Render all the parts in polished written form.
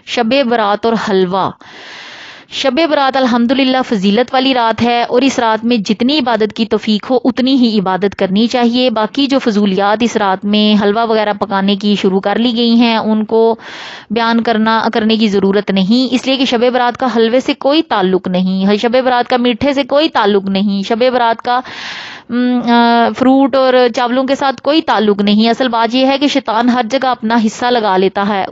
شب برات اور حلوہ۔ شب برات الحمدللہ فضیلت والی رات ہے، اور اس رات میں جتنی عبادت کی توفیق ہو اتنی ہی عبادت کرنی چاہیے۔ باقی جو فضولیات اس رات میں حلوہ وغیرہ پکانے کی شروع کر لی گئی ہیں ان کو بیان کرنے کی ضرورت نہیں، اس لیے کہ شب برات کا حلوے سے کوئی تعلق نہیں، شب برات کا میٹھے سے کوئی تعلق نہیں، شب برات کا فروٹ اور چاولوں کے ساتھ کوئی تعلق نہیں۔ اصل بات یہ ہے کہ شیطان ہر جگہ اپنا حصہ لگا لیتا ہے۔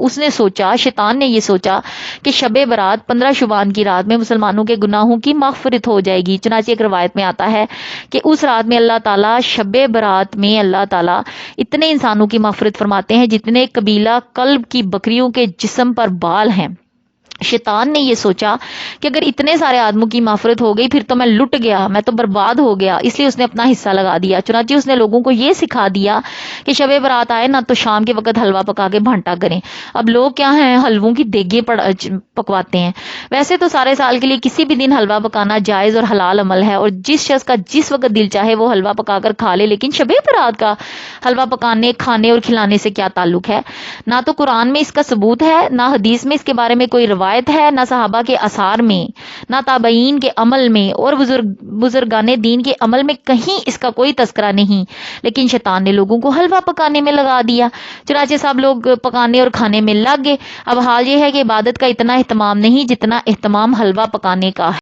شیطان نے یہ سوچا کہ شب برات 15 شعبان کی رات میں مسلمانوں کے گناہوں کی مغفرت ہو جائے گی۔ چنانچہ ایک روایت میں آتا ہے کہ اس رات میں اللہ تعالیٰ شب برات میں اللہ تعالیٰ اتنے انسانوں کی مغفرت فرماتے ہیں جتنے قبیلہ کلب کی بکریوں کے جسم پر بال ہیں۔ شیطان نے یہ سوچا کہ اگر اتنے سارے آدموں کی مغفرت ہو گئی پھر تو میں لٹ گیا، میں تو برباد ہو گیا، اس لیے اس نے اپنا حصہ لگا دیا۔ چنانچہ اس نے لوگوں کو یہ سکھا دیا کہ شب برات آئے نا تو شام کے وقت حلوہ پکا کے بھانٹا کریں۔ اب لوگ کیا ہیں، حلووں کی دیگیں پکواتے ہیں۔ ویسے تو سارے سال کے لیے کسی بھی دن حلوہ پکانا جائز اور حلال عمل ہے، اور جس شخص کا جس وقت دل چاہے وہ حلوہ پکا کر کھا لے، لیکن شب برات کا حلوہ پکانے، کھانے اور کھلانے سے کیا تعلق ہے؟ نہ تو قرآن میں اس کا ثبوت ہے، نہ حدیث میں اس کے بارے میں کوئی روایت ہے، نہ صحابہ کے آثار میں، نہ تابعین کے عمل میں، اور بزرگان دین کے عمل میں کہیں اس کا کوئی تذکرہ نہیں، لیکن شیطان نے لوگوں کو حلوہ پکانے میں لگا دیا۔ چنانچہ سب لوگ پکانے اور کھانے میں لگ گئے۔ اب حال یہ ہے کہ عبادت کا اتنا اہتمام نہیں جتنا اہتمام حلوہ پکانے کا ہے۔